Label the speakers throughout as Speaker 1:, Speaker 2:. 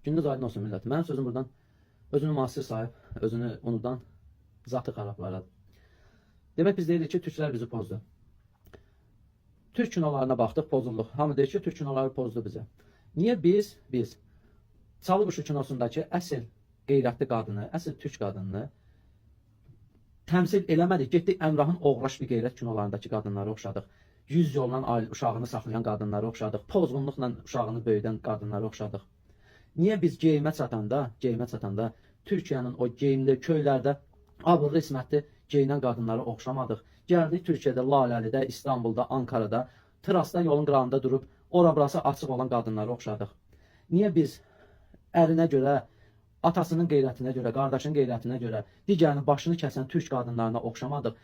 Speaker 1: Gündüz aydın olsun millət. Mənim sözüm buradan özünü müasir sayıb, özünü unudan zatı xarablara. Demək biz deyirik ki, türklər bizi pozdu. Türk kinolarına baxdıq, pozulduq. Hamı deyir ki, Türk kinoları pozdu bizə. Niyə biz Çalıquşu kinosundakı əsl qeyrətli qadını, əsl türk qadınını təmsil eləmədik. Getdik Əmrahın Oğraş bir qeyrət kinolarındakı qadınları oxşadıq. 100 yolla uşağını saxlayan qadınları oxşadıq. Pozğunluqla uşağını böyüdən qadınları oxşadıq. Niyə biz geyimə çatanda Türkiyənin o geyimli köylərdə abırlı ismətli geyinən qadınları oxşamadıq. Gəldik Türkiyədə, Laləlidə, İstanbulda, Ankarada, Trasda yolun qırağında durub ora-burası açıq olan qadınları oxşadıq. Niyə biz ərinə görə, atasının qeyrətinə görə, qardaşının qeyrətinə görə digərinin başını kəsən türk qadınlarına oxşamadıq?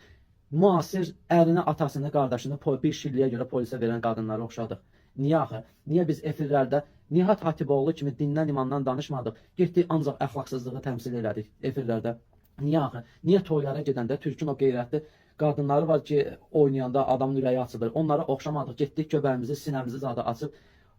Speaker 1: Müasir ərinə, atasını, qardaşını bir şilliyə görə polisə verən qadınlara oxşadıq. Niyə axı? Niyə biz efirlərdə Nihat Hatipoğlu kimi dindən, imandan danışmadıq? Getdik ancaq əxlaqsızlığı təmsil elədik efirlərdə. Niyə axı? Niyə toylara gedəndə türkün o qeyrətli qadınları var ki, oynayanda adamın ürəyi açılır. Onlara oxşamadıq. Getdik göbəyimizi, sinəmizi zadı açıb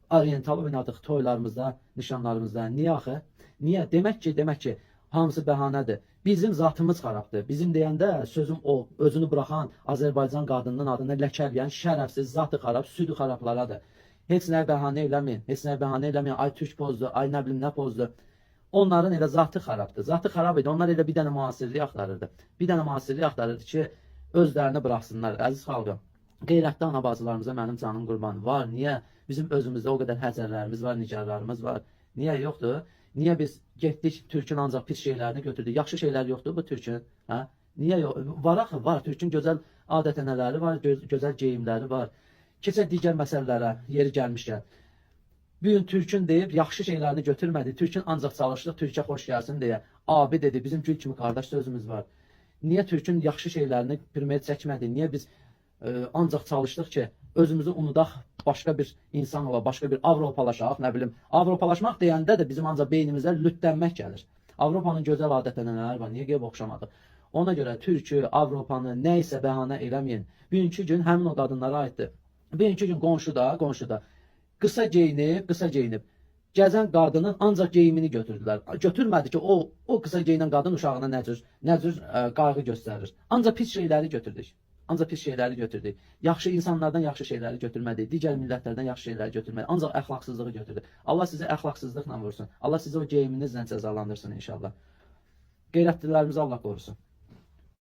Speaker 1: oriental oynadıq toylarımızda, nişanlarımızda. Niyə axı? Niyə? Demək ki, hamısı bəhanədir. Bizim zatımız xarabdır. Bizim deyəndə sözüm o, özünü buraxan Azərbaycan qadınının adını ləkələyən şərəfsiz, zatı xarab, südü xarablaradır. Heç nə bəhanə eləməyin. Ay türk pozdu, ay nə bilim nə pozdu. Onların elə zatı xarabdır. Zatı xarab idi. Onlar elə bir dənə müasirlik axtarırdı. Bir dənə müasirlik axtarırdı ki, özlərini buraxsınlar. Əziz xalqım, qeyrətli anabacılarımıza mənim canım qurban var. Niyə? Bizim özümüzdə o qədər həzərlərimiz var, nigarlarımız var. Niyə yoxdur? Niyə biz getdik türkün ancaq pis şeylərini götürdük? Yaxşı şeylər yoxdur bu türkün? Hə? Niyə yox? Var axı, var. Türkün gözəl adət-ənənələri var, gözəl geyimləri var. Keçək digər məsələlərə, yeri gəlmişkən. Bir gün türkün deyib, yaxşı şeylərini götürmədi. Türkün ancaq çalışdıq, türkə xoş gəlsin deyə. Abi dedi, bizim gül kimi qardaş sözümüz var. Niyə türkün yaxşı şeylərini primer çəkmədi? Niyə biz ancaq çalışdıq ki, özümüzü unudaq, başqa bir insan ola, başqa bir Avropalaşaq, nə bilim. Avropalaşmaq deyəndə də bizim ancaq beynimizə lütlənmək gəlir. Avropanın gözəl adət-ənənələri var, niyə gəlib oxşamadıq? Ona görə türkü, Avropanı nə isə bəhanə eləməyin. Bugünkü gün həmin o qadınlara aiddir. Bugünkü gün qonşuda qısa geyinib, gəzən qadının ancaq geyimini götürdülər. Götürmədi ki, o qısa geyinən qadın uşağına nə cür qayğı göstərir. Ancaq pis şeyləri götürdük. Yaxşı insanlardan yaxşı şeyləri götürmədik. Digər millətlərdən yaxşı şeyləri götürmədik. Ancaq əxlaqsızlığı götürdük. Allah sizi əxlaqsızlıqla vursun. Allah sizi o geyiminizlə cəzalandırsın inşallah. Qeyrətlilərimizi Allah qorusun.